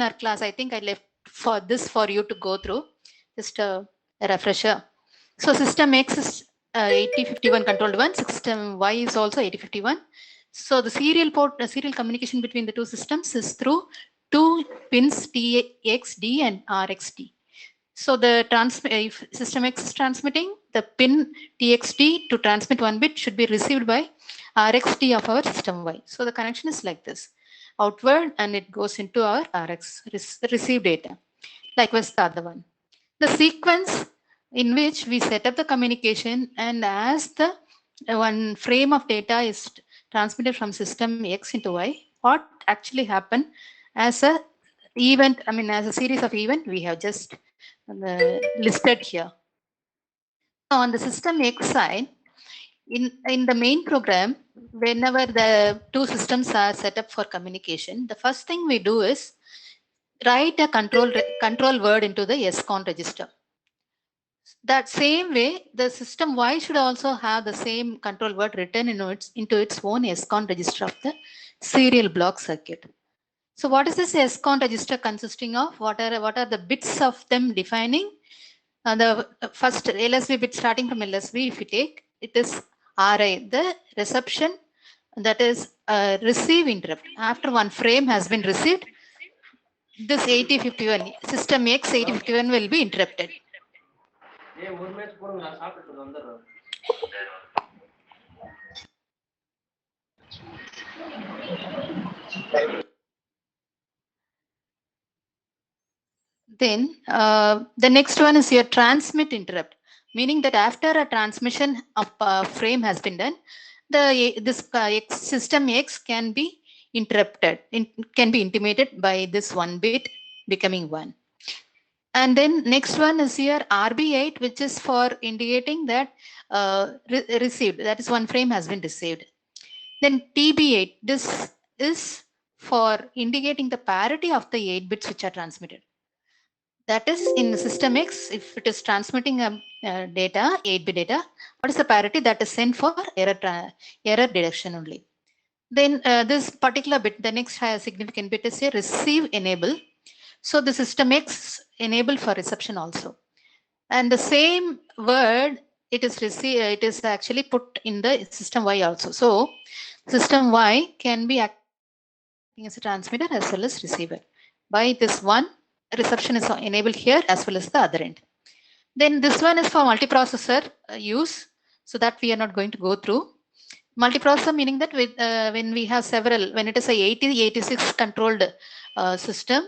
our class, I think I left for this for you to go through, just a refresher. So system X is 8051 controlled one, system Y is also 8051. So the serial port, serial communication between the two systems is through two pins TXD and RXD. So the if system X is transmitting, the pin TXD to transmit one bit should be received by RXD of our system Y. So the connection is like this, outward, and it goes into our receive data. Likewise the other one. The sequence in which we set up the communication, and as the one frame of data is transmitted from system X into Y, what actually happened as a event, I mean as a series of event we have just listed here. On the system X side, in the main program, whenever the two systems are set up for communication, the first thing we do is write a control word into the SCON register. That same way, the system Y should also have the same control word written into its own SCON register of the serial block circuit. So what is this SCON register consisting of? What are the bits of them defining? The first LSB bit starting from LSB, if you take, it is RI, the reception, that is receive interrupt. After one frame has been received, this 8051, system X 8051 will be interrupted. Then the next one is your transmit interrupt, meaning that after a transmission of frame has been done, this system X can be interrupted, can be intimated by this one bit becoming 1. And then next one is here RB8, which is for indicating that received, that is one frame has been received. Then TB8, this is for indicating the parity of the 8 bits which are transmitted. That is in system X, if it is transmitting data, 8-bit data, what is the parity that is sent for error detection only. Then this particular bit, the next significant bit is here receive enable. So the system X enable for reception also. And the same word, it is actually put in the system Y also. So system Y can be acting as a transmitter as well as receiver. By this one, reception is enabled here as well as the other end. Then this one is for multiprocessor use, so that we are not going to go through. Multiprocessor meaning that with, when we have several, when it is a 8086 controlled system,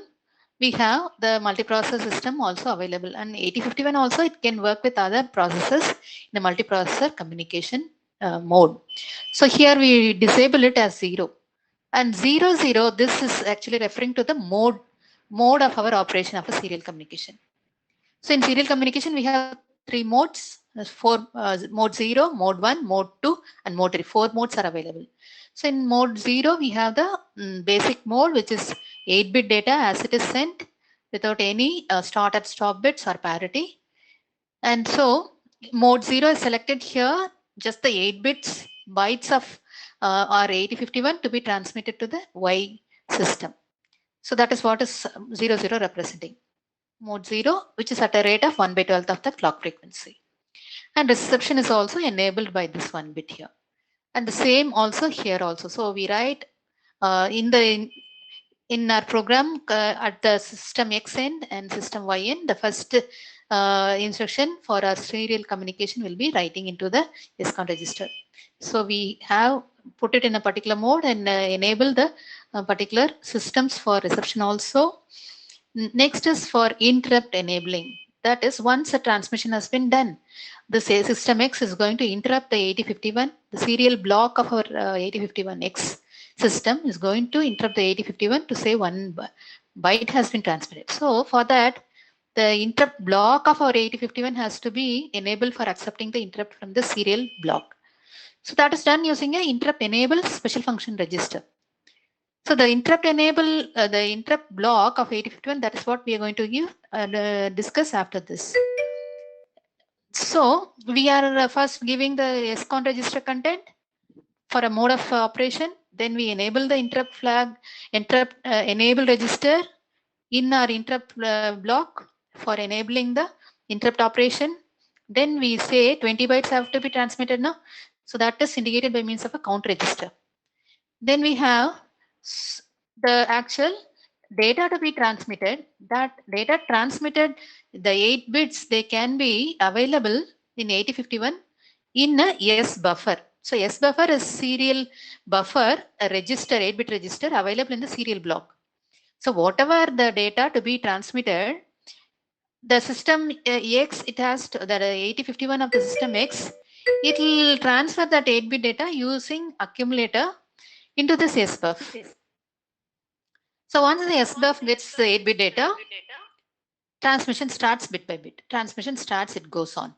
we have the multiprocessor system also available, and 8051 also it can work with other processors in the multiprocessor communication mode. So here we disable it as 0. And 00, this is actually referring to the mode of our operation of a serial communication. So in serial communication, we have 3 modes, mode 0, mode 1, mode 2, and mode 3. 4 modes are available. So in mode 0, we have the basic mode, which is 8-bit data as it is sent without any start and stop bits or parity. And so mode 0 is selected here, just the 8 bits bytes of our 8051 to be transmitted to the Y system. So that is what is 00 representing. Mode 0, which is at a rate of 1 by 12th of the clock frequency. And reception is also enabled by this 1 bit here. And the same also here also. So we write in our program at the system X end and system Y end, the first instruction for our serial communication will be writing into the SCON register. So we have put it in a particular mode and enable the particular systems for reception also. Next is for interrupt enabling. That is, once a transmission has been done, the system X is going to interrupt the 8051. The serial block of our 8051X system is going to interrupt the 8051 to say one byte has been transmitted. So for that, the interrupt block of our 8051 has to be enabled for accepting the interrupt from the serial block. So that is done using a interrupt enable special function register. So the interrupt enable, the interrupt block of 8051, that is what we are going to give discuss after this. So we are first giving the SCON register content for a mode of operation. Then we enable the interrupt flag, interrupt enable register in our interrupt block for enabling the interrupt operation. Then we say 20 bytes have to be transmitted now. So that is indicated by means of a count register. Then we have the actual data to be transmitted. That data transmitted, the 8 bits, they can be available in 8051 in a S buffer. So S buffer is serial buffer, a register, 8-bit register available in the serial block. So whatever the data to be transmitted, the system X, it has to, the 8051 of the system X, it will transfer that 8-bit data using accumulator into this SBUF. So once the SBUF gets the 8-bit data, transmission starts bit by bit. Transmission starts, it goes on.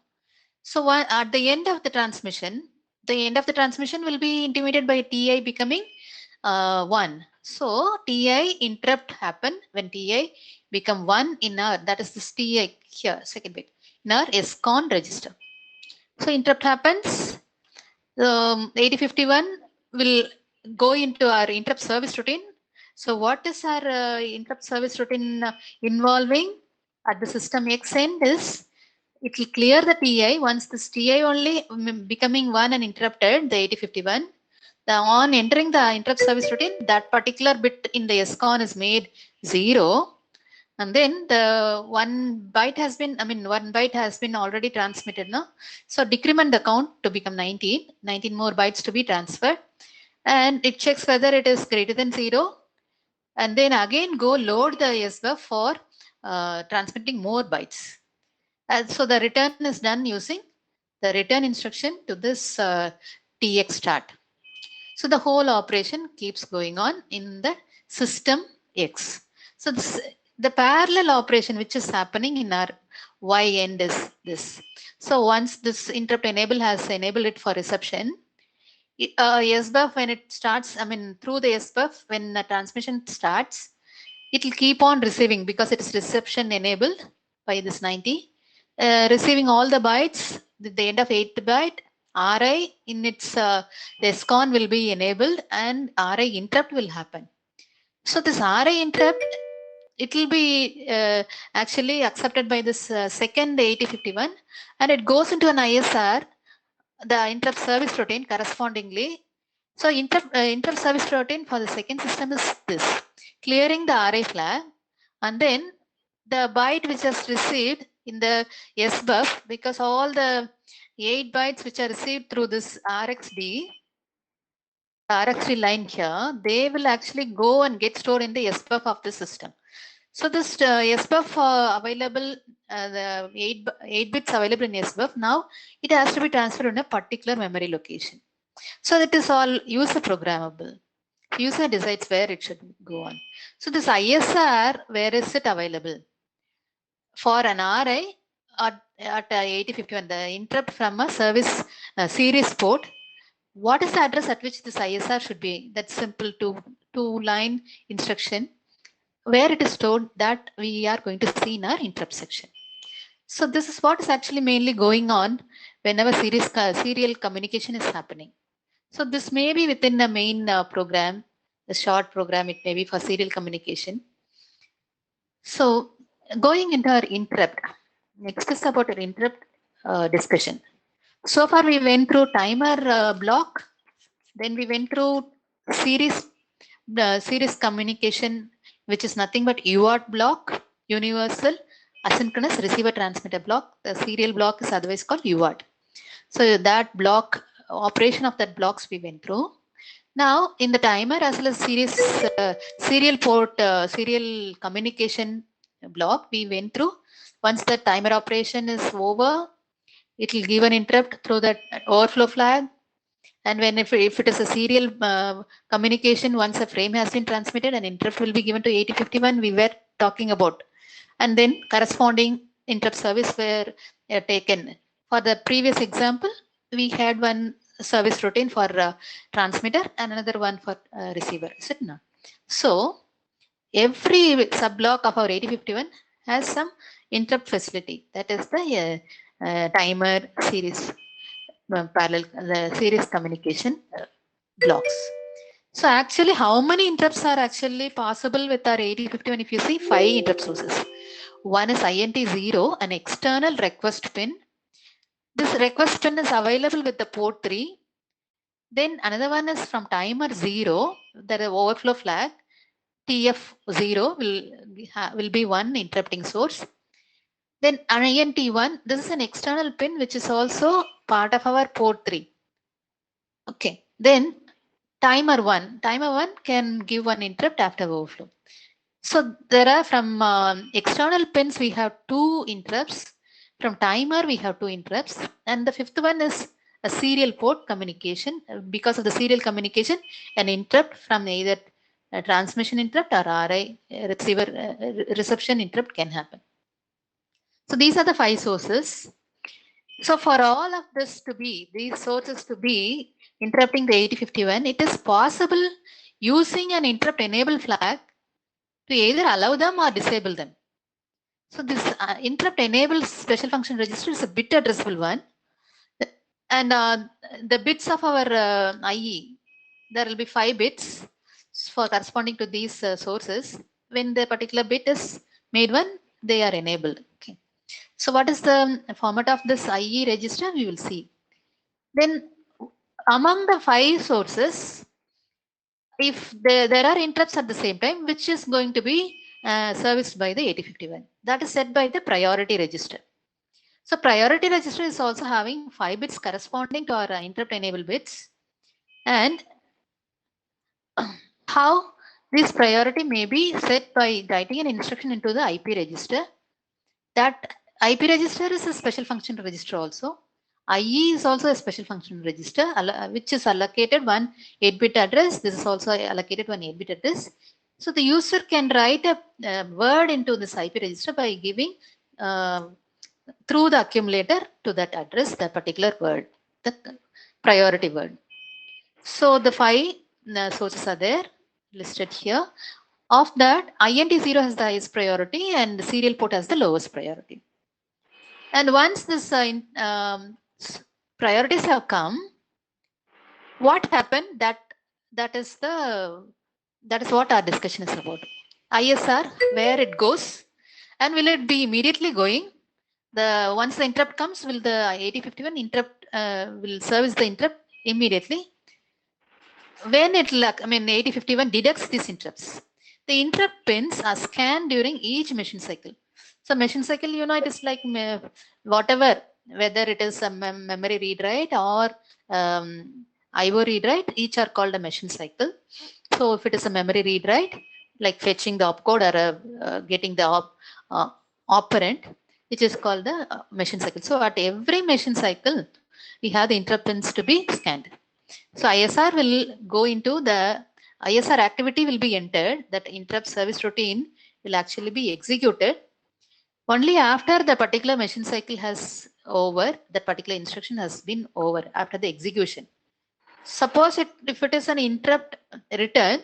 So at the end of the transmission will be intimated by TI becoming 1. So TI interrupt happen when TI become 1 in our, that is this TI here, second bit, in our SCON register. So interrupt happens, 8051 will go into our interrupt service routine. So what is our interrupt service routine involving at the system X end is, it will clear the TI. Once this TI only becoming 1 and interrupted, the 8051, on entering the interrupt service routine, that particular bit in the SCON is made 0. And then the one byte has been already transmitted now. So decrement the count to become 19 more bytes to be transferred. And it checks whether it is greater than 0. And then again go load the SBUF for transmitting more bytes. And so the return is done using the return instruction to this TX start. So the whole operation keeps going on in the system X. So this, the parallel operation which is happening in our Y end is this. So once this interrupt enable has enabled it for reception, SBUF when it starts, through the SBUF when the transmission starts, it will keep on receiving because it is reception enabled by this 90. Receiving all the bytes, the end of 8th byte, RI in its the SCON will be enabled and RI interrupt will happen. So this RI interrupt, it will be actually accepted by this second 8051 and it goes into an ISR, the interrupt service routine correspondingly. So interrupt service routine for the second system is this, clearing the RI flag, and then the byte which is received in the SBUF, because all the 8 bytes which are received through this RxD line here, they will actually go and get stored in the SBUF of the system. So this SBUF available, the 8 bits available in SBUF, now it has to be transferred in a particular memory location. So that is all user programmable. User decides where it should go on. So this ISR, where is it available? For an RI at 8051, the interrupt from a service series port, what is the address at which this ISR should be? That's simple two-line instruction where it is stored that we are going to see in our interrupt section. So this is what is actually mainly going on whenever serial communication is happening. So this may be within the main program, the short program, it may be for serial communication. So going into our interrupt, next is about our interrupt discussion. So far we went through timer block, then we went through series communication, which is nothing but UART block, universal asynchronous receiver transmitter block. The serial block is otherwise called UART. So that block, operation of that blocks we went through. Now in the timer as well as serial port, serial communication block we went through. Once the timer operation is over, it will give an interrupt through that overflow flag. And when if it is a serial communication, once a frame has been transmitted, an interrupt will be given to 8051 we were talking about. And then corresponding interrupt service were taken. For the previous example, we had one service routine for transmitter and another one for receiver. Is it not? So every sub-block of our 8051 has some interrupt facility. That is the timer series parallel, the series communication blocks. So actually, how many interrupts are actually possible with our 8051? If you see 5 interrupt sources. One is INT0, an external request pin. This request pin is available with the port 3. Then another one is from timer 0, there is overflow flag. TF0 will be one interrupting source. Then INT1, this is an external pin which is also part of our port 3. Okay. Then timer 1 can give one interrupt after overflow. So there are from external pins we have 2 interrupts. From timer we have 2 interrupts, and the fifth one is a serial port communication. Because of the serial communication, an interrupt from either a transmission interrupt or RI receiver reception interrupt can happen. So these are the 5 sources. So for all of this to be, these sources to be interrupting the 8051, it is possible using an interrupt enable flag to either allow them or disable them. So this interrupt enable special function register is a bit addressable one. And the bits of our IE, there will be 5 bits for corresponding to these sources. When the particular bit is made one, they are enabled. Okay. So what is the format of this IE register? We will see. Then among the 5 sources, if there are interrupts at the same time, which is going to be serviced by the 8051, that is set by the priority register. So priority register is also having 5 bits corresponding to our interrupt enable bits. And how this priority may be set by writing an instruction into the IP register. That IP register is a special function register also. IE is also a special function register, which is allocated one 8-bit address. This is also allocated one 8-bit address. So the user can write a word into this IP register by giving through the accumulator to that address, the particular word, the priority word. So the 5 sources are there listed here. Of that, INT0 has the highest priority and the serial port has the lowest priority. And once this priorities have come, what happened? That is what our discussion is about. ISR, where it goes, and will it be immediately going? Once the interrupt comes, will the 8051 interrupt will service the interrupt immediately? When 8051 detects these interrupts, the interrupt pins are scanned during each machine cycle. So machine cycle, it is like whatever, whether it is a memory read write or IO read write, each are called a machine cycle. So if it is a memory read write, like fetching the opcode or getting the operand, which is called the machine cycle. So at every machine cycle, we have the interrupt pins to be scanned. So ISR will go into the ISR activity will be entered, that interrupt service routine will actually be executed. Only after the particular machine cycle has over, that particular instruction has been over after the execution. Suppose if it is an interrupt return,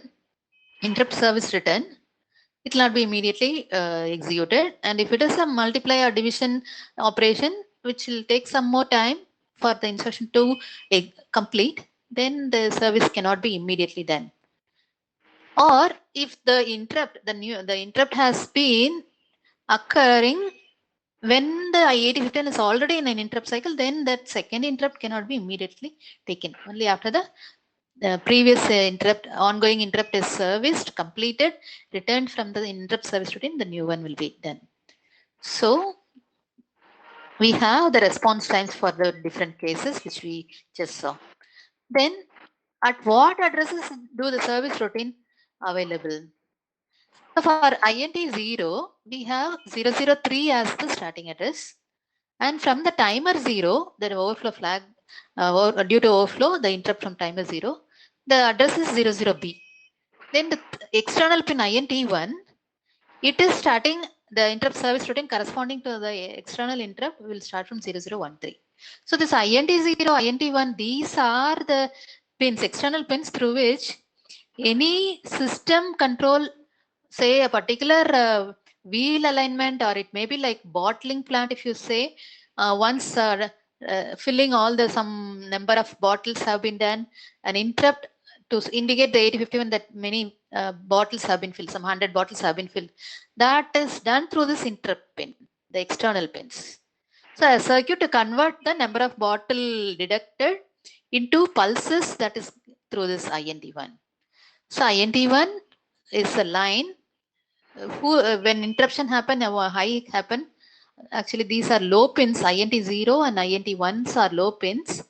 interrupt service return, it will not be immediately executed. And if it is a multiply or division operation, which will take some more time for the instruction to complete, then the service cannot be immediately done. Or if the interrupt has been occurring when the 8051 is already in an interrupt cycle, then that second interrupt cannot be immediately taken. Only after the previous ongoing interrupt is serviced, completed, returned from the interrupt service routine, the new one will be done. So we have the response times for the different cases which we just saw. Then at what addresses do the service routine available? So for INT0, we have 003 as the starting address. And from the timer 0, the overflow flag, due to overflow, the interrupt from timer 0, the address is 00B. Then the external pin INT1, it is starting the interrupt service routine corresponding to the external interrupt will start from 0013. So this INT0, INT1, these are the pins, external pins through which any system control, say a particular wheel alignment, or it may be like bottling plant, if you say, once filling all the some number of bottles have been done, an interrupt to indicate the 8051 that many bottles have been filled, some 100 bottles have been filled. That is done through this interrupt pin, the external pins. So a circuit to convert the number of bottle detected into pulses, that is through this INT1. So INT1 is a line when interruption happen or high happen, actually these are low pins, INT0 and INT1s are low pins.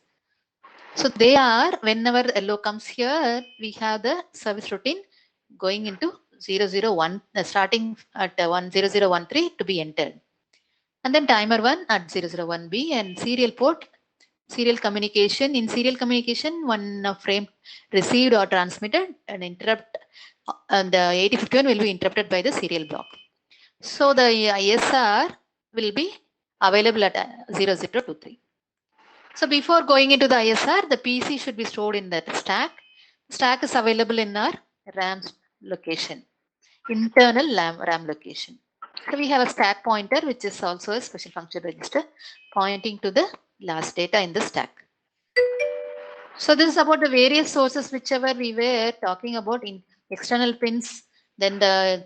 So they are, whenever LO comes here, we have the service routine going into 001, starting at 10013 to be entered. And then timer 1 at 001B and serial port, serial communication. In serial communication, one frame received or transmitted, an interrupt, and the 8051 will be interrupted by the serial block. So the ISR will be available at 0023. So before going into the ISR, the PC should be stored in that stack. Stack is available in our RAM location, internal RAM location. So we have a stack pointer, which is also a special function register pointing to the last data in the stack. So this is about the various sources whichever we were talking about in external pins, then the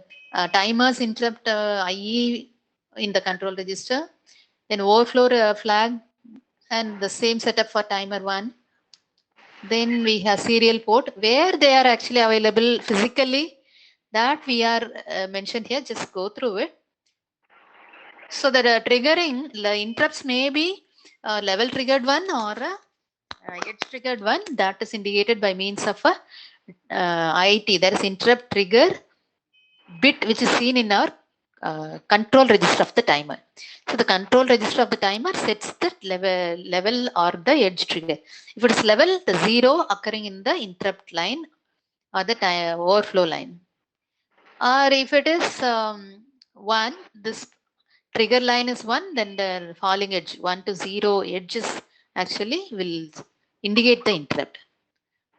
timers interrupt IE in the control register, then overflow flag, and the same setup for timer 1. Then we have serial port where they are actually available physically, that we are mentioned here. Just go through it. So that triggering the interrupts may be level triggered one or edge triggered one, that is indicated by means of a IIT, that is interrupt trigger bit, which is seen in our control register of the timer. So the control register of the timer sets the level or the edge trigger. If it is level, the 0 occurring in the interrupt line or the overflow line. Or if it is 1, this trigger line is 1, then the falling edge 1 to 0 edges actually will indicate the interrupt.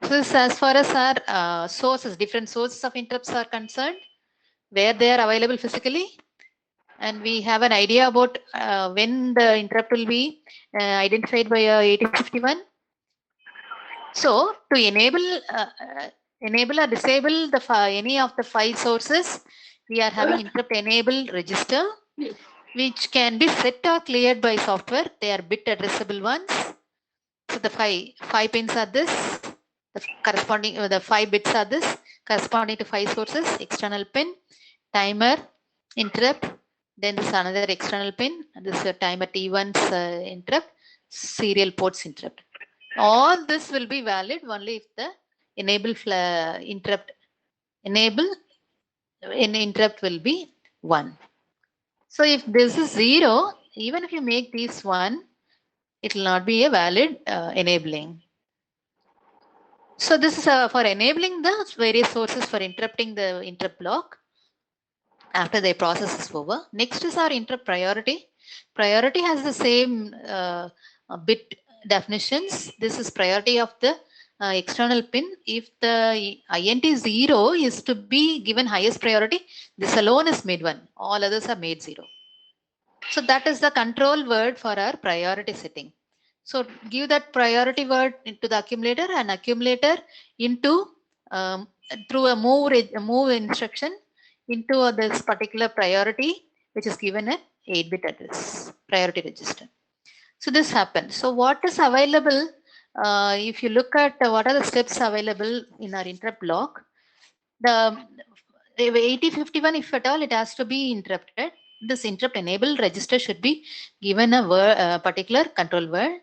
So this, as far as our sources, different sources of interrupts are concerned, where they are available physically, and we have an idea about when the interrupt will be identified by 8051. So to enable or disable the any of the 5 sources, we are having interrupt enable register, which can be set or cleared by software. They are bit addressable ones. So the five pins are this, the corresponding the 5 bits are this, corresponding to 5 sources: external pin, timer, interrupt. Then this another external pin. This is a timer T1's interrupt, serial ports interrupt. All this will be valid only if the enable interrupt will be 1. So if this is 0, even if you make this 1, it will not be a valid enabling. So this is for enabling the various sources for interrupting the interrupt block after the process is over. Next is our interrupt priority. Priority has the same bit definitions. This is priority of the external pin. If the INT 0 is to be given highest priority, this alone is made 1. All others are made 0. So that is the control word for our priority setting. So give that priority word into the accumulator, and accumulator into through a move instruction into this particular priority, which is given at 8-bit address priority register. So this happens. So what is available? If you look at what are the steps available in our interrupt block, the 8051, if at all, it has to be interrupted. This interrupt enable register should be given a particular control word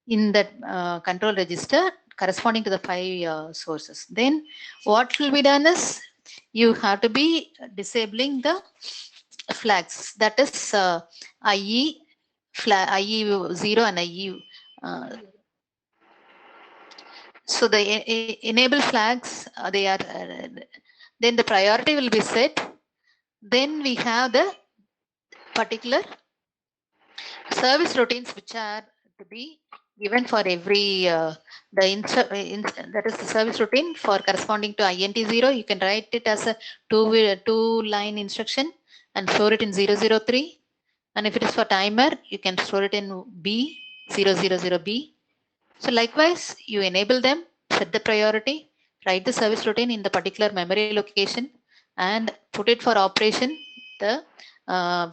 in that control register corresponding to the 5 sources. Then what will be done is you have to be disabling the flags, that is IE flag, IE0 and IE. So the enable flags, they are then the priority will be set. Then we have the particular service routines which are to be given for every that is the service routine for corresponding to INT0. You can write it as a two-line instruction and store it in 003. And if it is for timer, you can store it in B000B. So likewise, you enable them, set the priority, write the service routine in the particular memory location and put it for operation, the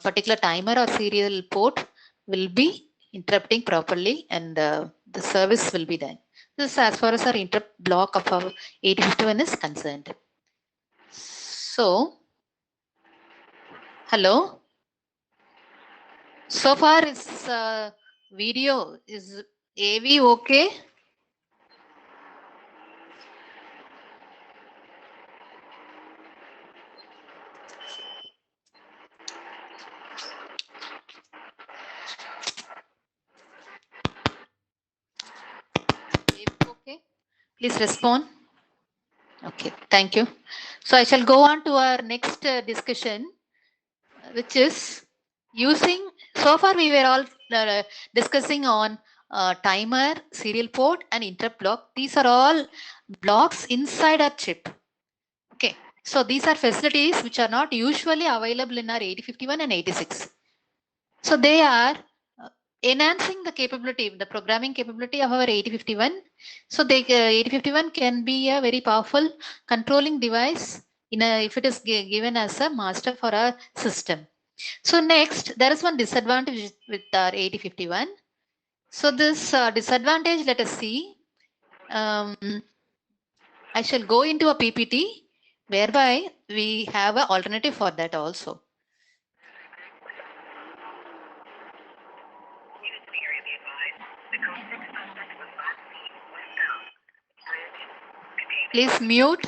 particular timer or serial port will be interrupting properly and the service will be done. This is as far as our interrupt block of our 8051 is concerned. So, hello. So far, is video is AV okay? Okay, please respond. Okay, thank you. So I shall go on to our next discussion, which is using. So far, we were all discussing on timer, serial port, and interrupt block. These are all blocks inside our chip. Okay, so these are facilities which are not usually available in our 8051 and 86. So they are enhancing the capability, the programming capability of our 8051. So the 8051 can be a very powerful controlling device if it is given as a master for our system. So next, there is one disadvantage with our 8051. So this disadvantage, let us see. I shall go into a PPT whereby we have an alternative for that also. Please mute.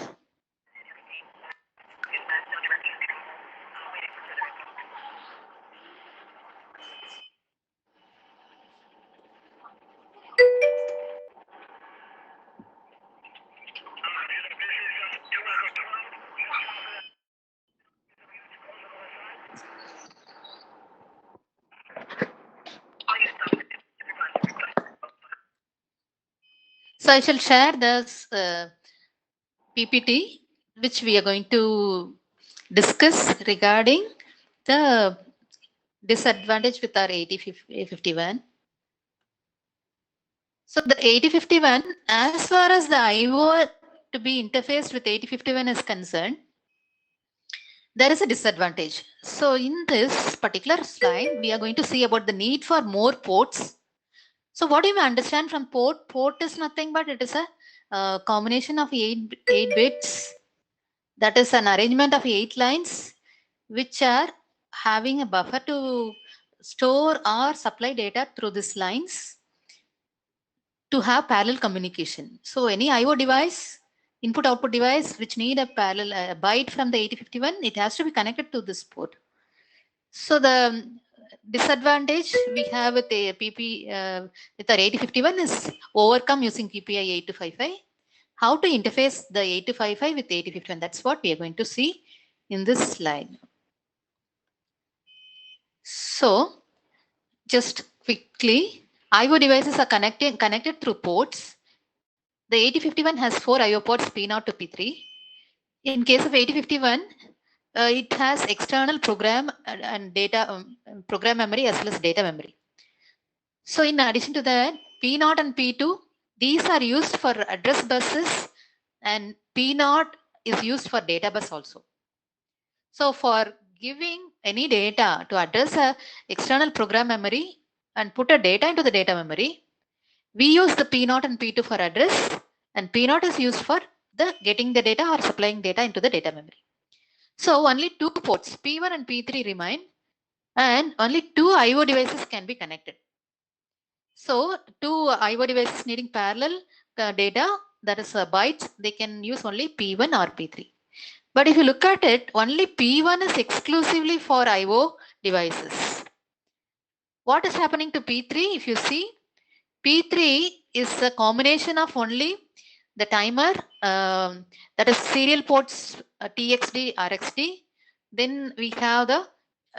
So I shall share this PPT, which we are going to discuss regarding the disadvantage with our 8051. So the 8051, as far as the IO to be interfaced with 8051 is concerned, there is a disadvantage. So in this particular slide, we are going to see about the need for more ports. So what do you understand from port? Port is nothing but it is a combination of eight bits. That is an arrangement of 8 lines which are having a buffer to store or supply data through these lines to have parallel communication. So any IO device, input output device which need a parallel byte from the 8051, it has to be connected to this port. So the disadvantage we have with a PP with our 8051 is overcome using PPI 8255. How to interface the 8255 with 8051? That's what we are going to see in this slide. So just quickly, IO devices are connected through ports. The 8051 has 4 IO ports P0 to P3. In case of 8051, it has external program and data program memory as well as data memory. So in addition to that, P0 and P2, these are used for address buses and P0 is used for data bus also. So for giving any data to address a external program memory and put a data into the data memory, we use the P0 and P2 for address and P0 is used for the getting the data or supplying data into the data memory. So only 2 ports, P1 and P3 remain and only 2 IO devices can be connected. So 2 IO devices needing parallel data, that is bytes, they can use only P1 or P3. But if you look at it, only P1 is exclusively for IO devices. What is happening to P3? If you see, P3 is a combination of only the timer, that is serial ports TXD, RXD. Then we have the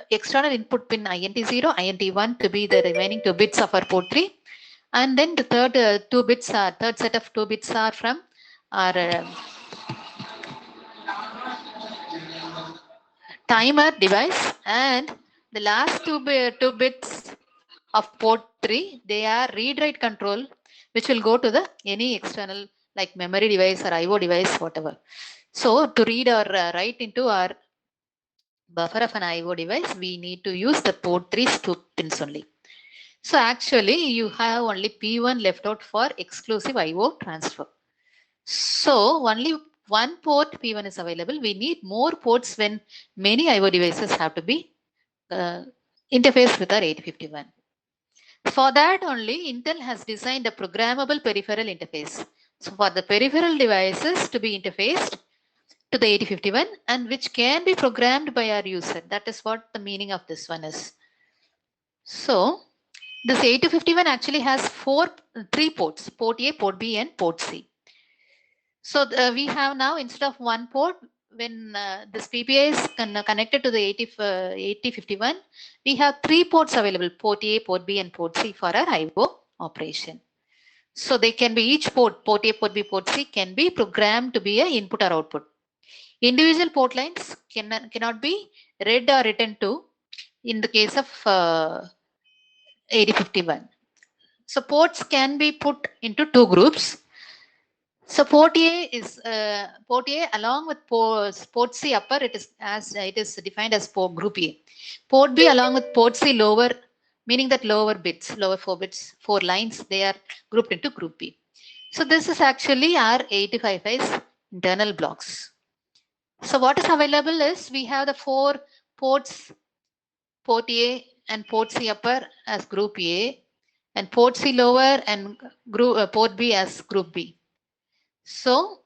external input pin INT0, INT1 to be the remaining 2 bits of our port 3. And then the third third set of 2 bits are from our timer device, and the last 2 bits of port 3, they are read write control, which will go to the any external like memory device or IO device, whatever. So to read or write into our buffer of an IO device, we need to use the port 3 pins only. So actually you have only P1 left out for exclusive IO transfer. So only one port P1 is available. We need more ports when many IO devices have to be interfaced with our 8051. For that only, Intel has designed a programmable peripheral interface. So for the peripheral devices to be interfaced to the 8051 and which can be programmed by our user. That is what the meaning of this one is. So this 8051 actually has three ports, port A, port B and port C. So we have now, instead of one port, when this PPI is connected to the 8051, we have three ports available, port A, port B and port C for our IO operation. So they can be each port A, port B, port C can be programmed to be an input or output. Individual port lines cannot be read or written to in the case of 8051. So ports can be put into two groups. So port A is port A along with port C upper. It is defined as port group A. Port B along with port C lower, meaning that lower 4 bits, 4 lines, they are grouped into group B. So this is actually our 8055's internal blocks. So what is available is we have the 4 ports, port A and port C upper as group A, and port C lower and port B as group B. So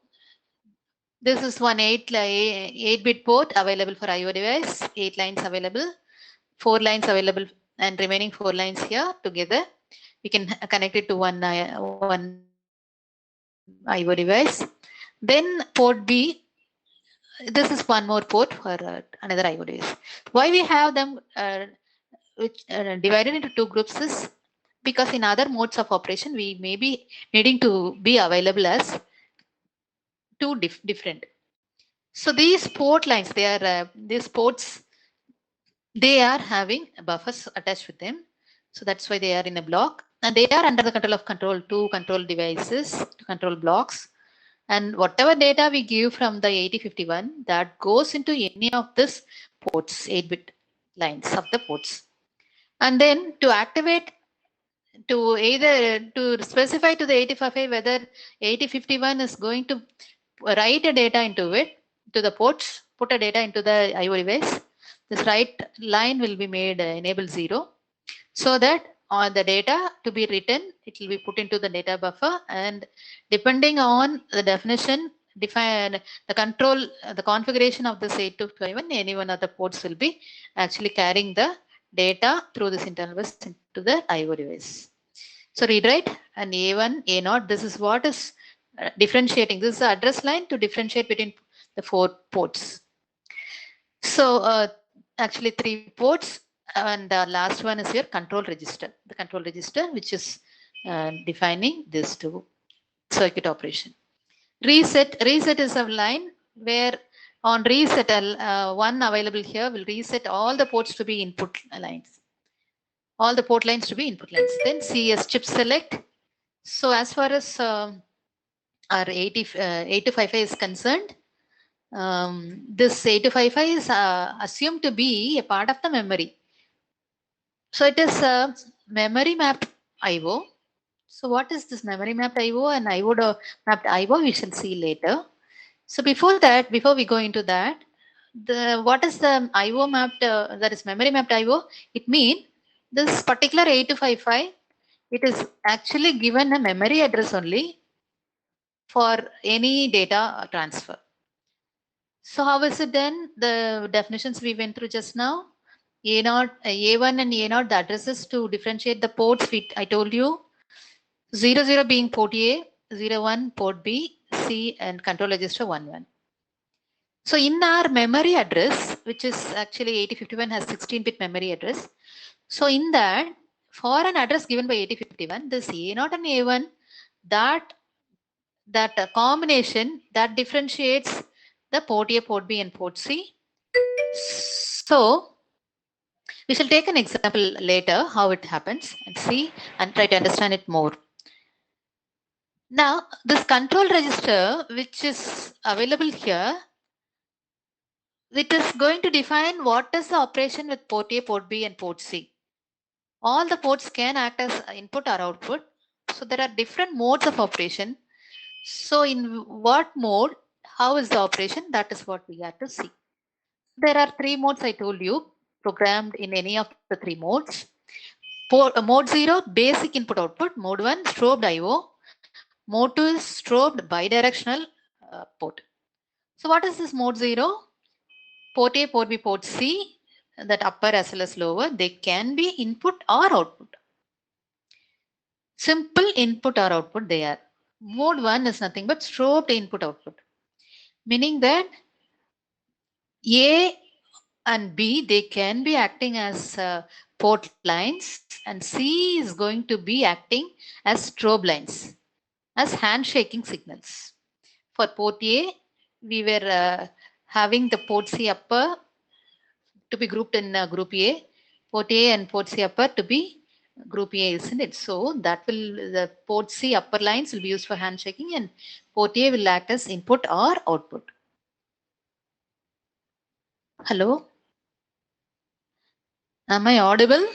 this is one 8-bit port available for IO device, 8 lines available, 4 lines available, and remaining 4 lines here together. We can connect it to one IO device. Then port B, this is one more port for another IO device. Why we have them divided into two groups is because in other modes of operation, we may be needing to be available as two different. So these port lines, these ports, they are having buffers attached with them. So that's why they are in a block, and they are under the control of two control devices, control blocks. And whatever data we give from the 8051, that goes into any of this ports, 8-bit lines of the ports. And then to activate, to either to specify to the 8055 whether 8051 is going to write a data into it, to the ports, put a data into the IO device, this write line will be made enable 0, so that on the data to be written, it will be put into the data buffer, and depending on the definition, define the control, the configuration of this 8251, any one of the ports will be actually carrying the data through this internal bus into the IO device. So read write and A1, A0, this is what is differentiating. This is the address line to differentiate between the 4 ports. So actually 3 ports, and the last one is your control register. The control register which is defining this two circuit operation. Reset is a line where on reset, one available here will reset all the ports to be input lines. All the port lines to be input lines. Then CS chip select. So as far as our 8255 is concerned, this 8255 is assumed to be a part of the memory. So it is a memory mapped IO. So what is this memory mapped IO and IO mapped IO? We shall see later. So before that, before we go into that, what is the IO mapped, that is memory mapped IO? It means this particular 8255, it is actually given a memory address only for any data transfer. So how is it done? The definitions we went through just now, A0, A1 and A0, the addresses to differentiate the ports, I told you, 00 being port A, 01 port B, C and control register 11. So in our memory address, which is actually 8051 has 16-bit memory address. So in that, for an address given by 8051, this A0 and A1, that combination that differentiates the port A, port B and port C. So we shall take an example later how it happens and see and try to understand it more. Now, this control register, which is available here, it is going to define what is the operation with port A, port B, and port C. All the ports can act as input or output. So there are different modes of operation. So in what mode, how is the operation? That is what we have to see. There are three modes I told you, programmed in any of the three modes. Mode 0, basic input output. Mode 1, strobed IO. Mode 2 is strobed bidirectional port. So what is this mode 0? Port A, port B, port C, that upper as well as lower, they can be input or output. Simple input or output they are. Mode 1 is nothing but strobed input output, meaning that A and B, they can be acting as port lines, and C is going to be acting as strobe lines, as handshaking signals. For port A, we were having the port C upper to be grouped in group A, port A and port C upper to be group A, isn't it? So that will, the port C upper lines will be used for handshaking, and port A will act as input or output. Hello? Am I audible?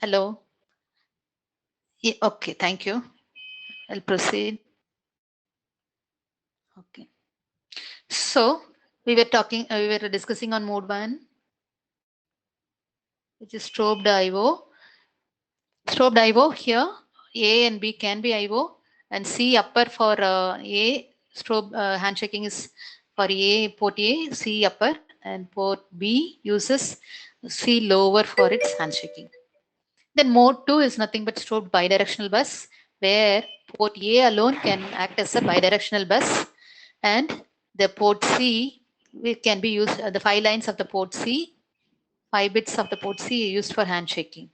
Hello? Yeah, okay, thank you. I'll proceed. Okay. So we were discussing on mode 1, which is strobed IO. Strobed IO here, A and B can be IO, and C upper for A, strobe handshaking is for A, port A, C upper, and port B uses C lower for its handshaking. Then mode 2 is nothing but strobed bidirectional bus, where port A alone can act as a bidirectional bus, and the port C can be used, the 5 lines of the port C, 5 bits of the port C are used for handshaking.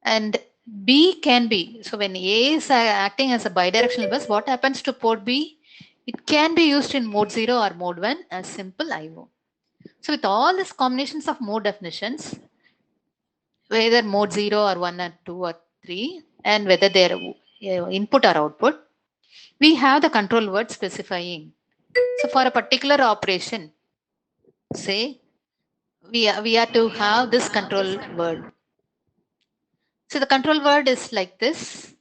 And B can be, so when A is acting as a bidirectional bus, what happens to port B? It can be used in mode 0 or mode 1 as simple IO. So with all these combinations of mode definitions, whether mode 0 or 1 or 2 or 3, and whether they're input or output, we have the control word specifying. So for a particular operation, say we are to have this control word. So the control word is like this.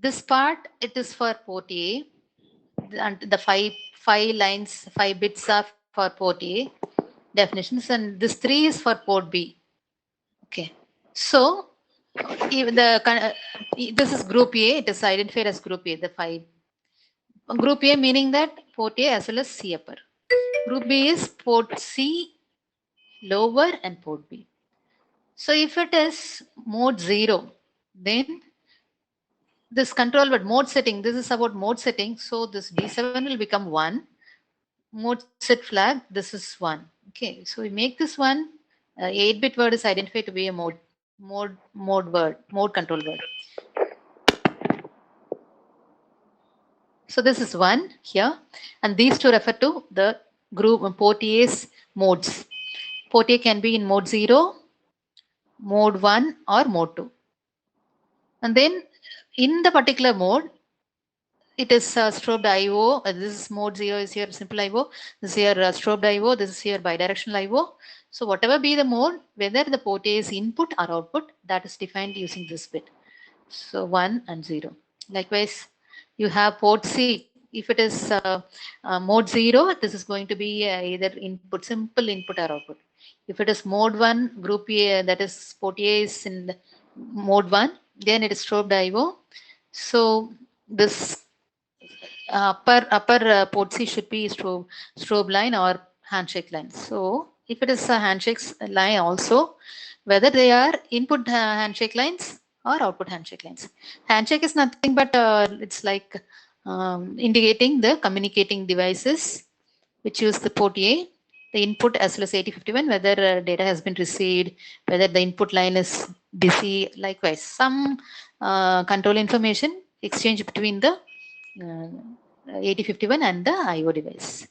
This part, it is for port A, and the five lines, 5 bits are for port A definitions, and this 3 is for port B. Okay. So even this is group A, it is identified as group A, the 5. Group A meaning that port A as well as C upper. Group B is port C lower and port B. So if it is mode 0, then this control word mode setting, this is about mode setting. So this D7 will become 1. Mode set flag, this is 1. Okay, so we make this one 8-bit word is identified to be a mode control word. So this is 1 here, and these two refer to the group port A's modes. Port A can be in mode 0, mode 1, or mode 2. And then in the particular mode, it is strobed IO. This is mode 0 is here simple IO. This is here strobed IO. This is here bidirectional IO. So whatever be the mode, whether the port A is input or output, that is defined using this bit. So 1 and 0. Likewise, you have port C. If it is mode 0, this is going to be either input, simple input or output. If it is mode 1, group A, that is port A is in the mode 1, then it is strobed IO. So this upper port C should be strobe line or handshake line. So if it is a handshake line also, whether they are input handshake lines or output handshake lines. Handshake is nothing but it's like indicating the communicating devices which use the port A, the input as well as 8051, whether data has been received, whether the input line is busy, likewise. Some control information exchange between the 8051 and the IO device.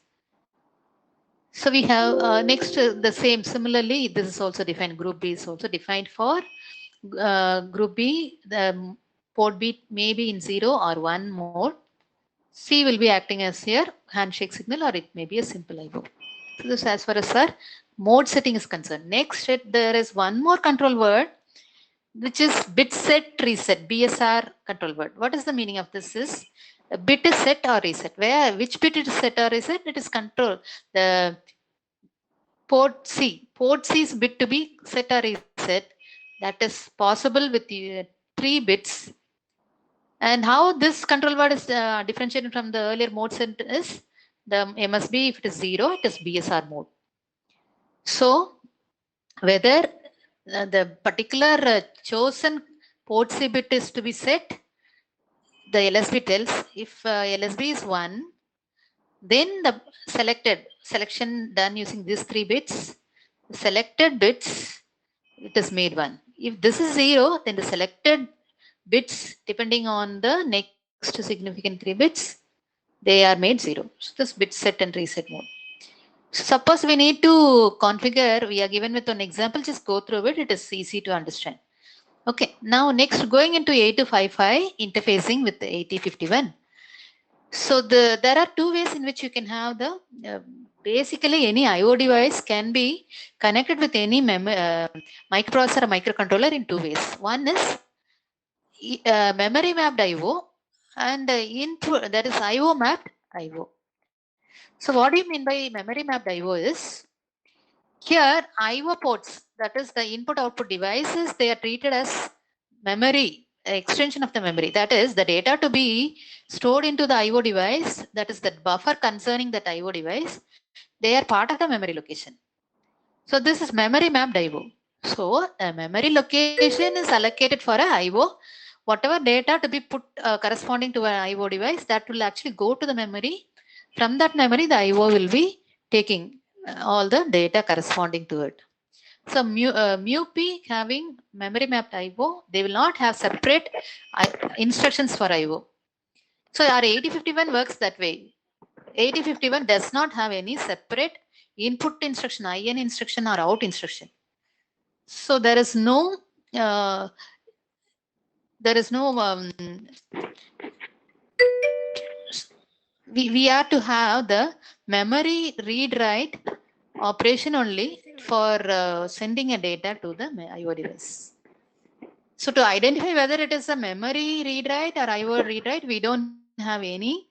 So we have next the same. Similarly, this is also defined. Group B is also defined for group B. The port B may be in 0 or 1 mode. C will be acting as your handshake signal, or it may be a simple IO. So this as far as our mode setting is concerned. Next, there is one more control word, which is bit set reset, BSR control word. What is the meaning of this? Is a bit is set or reset. Which bit is set or reset? It is control. The port C. Port C's bit to be set or reset. That is possible with three bits. And how this control word is differentiated from the earlier mode set is the MSB, if it is 0, it is BSR mode. So whether the particular chosen port C bit is to be set, the LSB tells if LSB is 1, then the selection done using these 3 bits, selected bits, it is made 1. If this is 0, then the selected bits, depending on the next significant 3 bits, they are made 0. So this bit set and reset mode. So suppose we need to configure, we are given with an example, just go through it, it is easy to understand. Okay, now next going into 8255 interfacing with the 8051. So there are two ways in which you can have the, basically any IO device can be connected with any microprocessor or microcontroller in two ways. One is memory mapped IO and input, that is IO mapped IO. So what do you mean by memory mapped IO is, here IO ports, that is the input output devices, they are treated as memory, extension of the memory. That is the data to be stored into the IO device, that is the buffer concerning that IO device, they are part of the memory location. So this is memory mapped IO. So a memory location is allocated for a IO. Whatever data to be put corresponding to an IO device, that will actually go to the memory. From that memory, the IO will be taking all the data corresponding to it. So MUP having memory mapped IO, they will not have separate instructions for IO. So our 8051 works that way. 8051 does not have any separate input instruction, IN instruction or out instruction. So there is no uh, we are to have the memory read write operation only for sending a data to the IO device. So to identify whether it is a memory read write or IO read write, we don't have any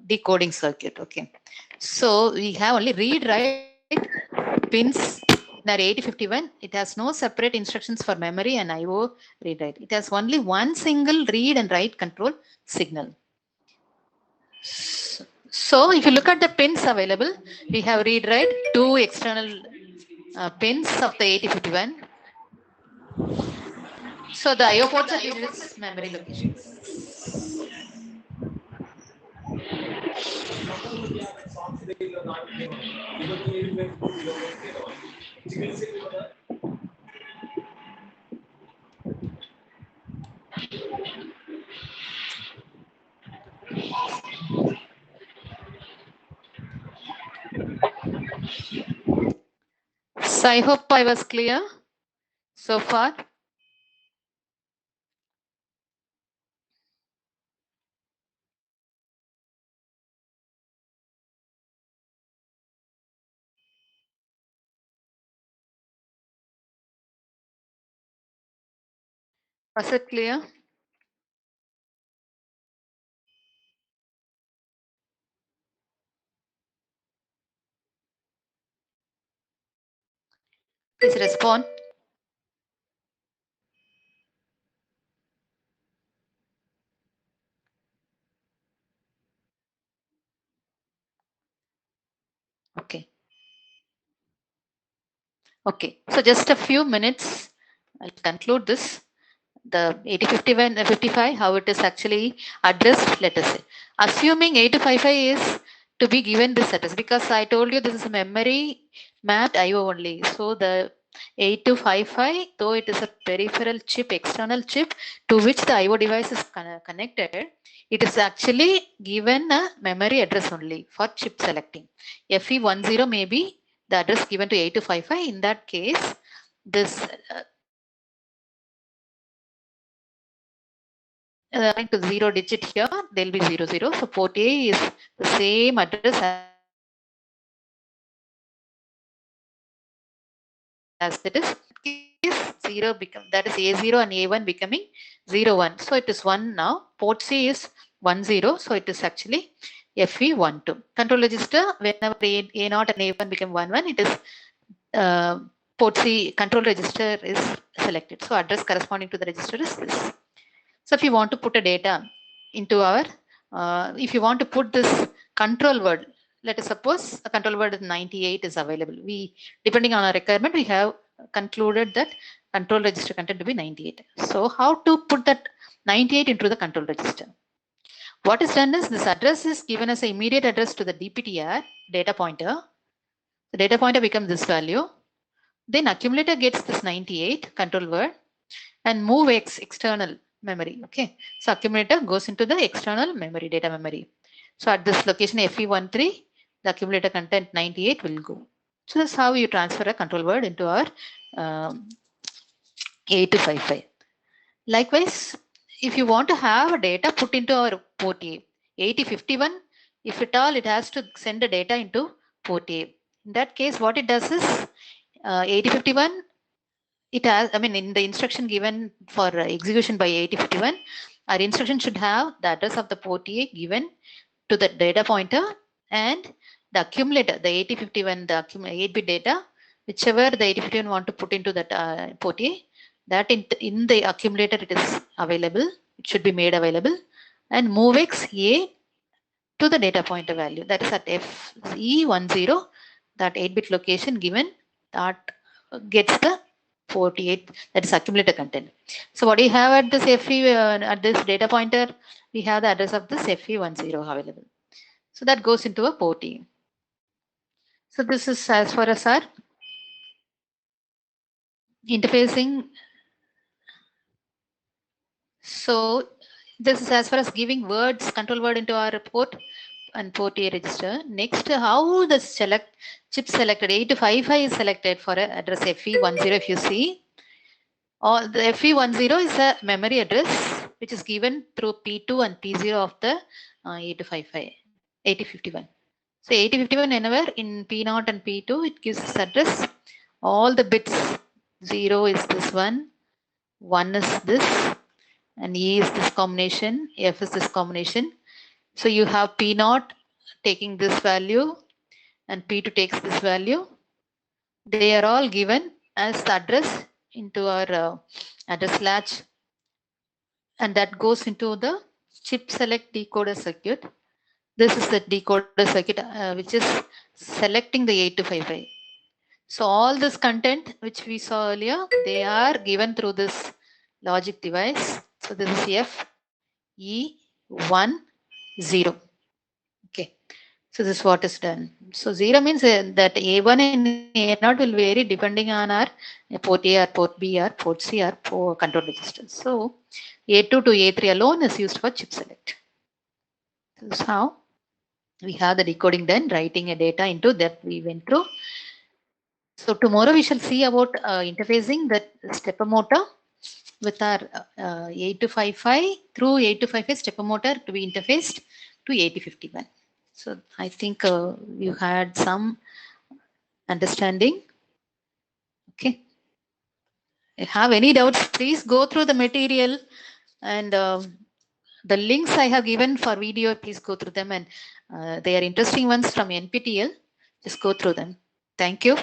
decoding circuit. Okay. So we have only read write pins in our 8051. It has no separate instructions for memory and IO read write. It has only one single read and write control signal. So if you look at the pins available, we have read write, two external pins of the 8051. So the IO ports are treated as memory locations. So I hope I was clear so far. Was it clear? Please respond. Okay. Okay. So just a few minutes. I'll conclude this. The 8051, 55, how it is actually addressed, let us say. Assuming 8255 is to be given this address, because I told you this is a memory mapped IO only. So the 8255, though it is a peripheral chip, external chip to which the IO device is connected, it is actually given a memory address only for chip selecting. FE10 may be the address given to 8255. In that case, this to 0 digit here, there will be 00. So port A is the same address as it is. 0 become, that is A0 and A1 becoming 01. So it is 1 now. Port C is 10. So it is actually FE12. Control register, whenever A0 and A1 become 11, it is port C control register is selected. So address corresponding to the register is this. So if you want to put a data into our, if you want to put this control word, let us suppose a control word 98 is available. We, depending on our requirement, we have concluded that control register content to be 98. So how to put that 98 into the control register? What is done is this address is given as an immediate address to the DPTR data pointer. The data pointer becomes this value. Then accumulator gets this 98 control word and move X external memory. Okay, so accumulator goes into the external memory, data memory. So at this location FE13, the accumulator content 98 will go. So that's how you transfer a control word into our 8255. Likewise, if you want to have data put into our port A, 8051, if at all it has to send the data into port A. In that case, what it does is 8051, it has, I mean, in the instruction given for execution by 8051, our instruction should have the address of the port A given to the data pointer and the accumulator, the 8051, the 8-bit data, whichever the 8051 want to put into that port A, that in the accumulator it is available, it should be made available, and MOVX A to the data pointer value, that is at FE10, that 8-bit location given, that gets the 48, that is accumulator content. So what do you have at this FE, at this data pointer? We have the address of this FE10 available. So that goes into a port A. So this is as far as our interfacing. So this is as far as giving words, control word into our port and port A register. Next, how the chip selected 8255 is selected for address FE10. If you see, the FE10 is a memory address which is given through P2 and P0 of the 8255, 8051. So 8051 whenever in P0 and P2, it gives this address. All the bits, 0 is this one, 1 is this, and E is this combination, F is this combination. So you have P0 taking this value and P2 takes this value. They are all given as the address into our address latch, and that goes into the chip select decoder circuit. This is the decoder circuit which is selecting the 8255. So all this content which we saw earlier, they are given through this logic device. So this is FE10. Okay. So this is what is done. So 0 means that A1 and A0 will vary depending on our port A or port B or port C or port control registers. So A2 to A3 alone is used for chip select. This is how we have the decoding done, writing a data into that we went through. So tomorrow we shall see about interfacing that stepper motor with our 8255 through 8255 stepper motor to be interfaced to 8051. So I think you had some understanding. Okay. If you have any doubts, please go through the material, and the links I have given for video, please go through them, and they are interesting ones from NPTEL. Just go through them. Thank you.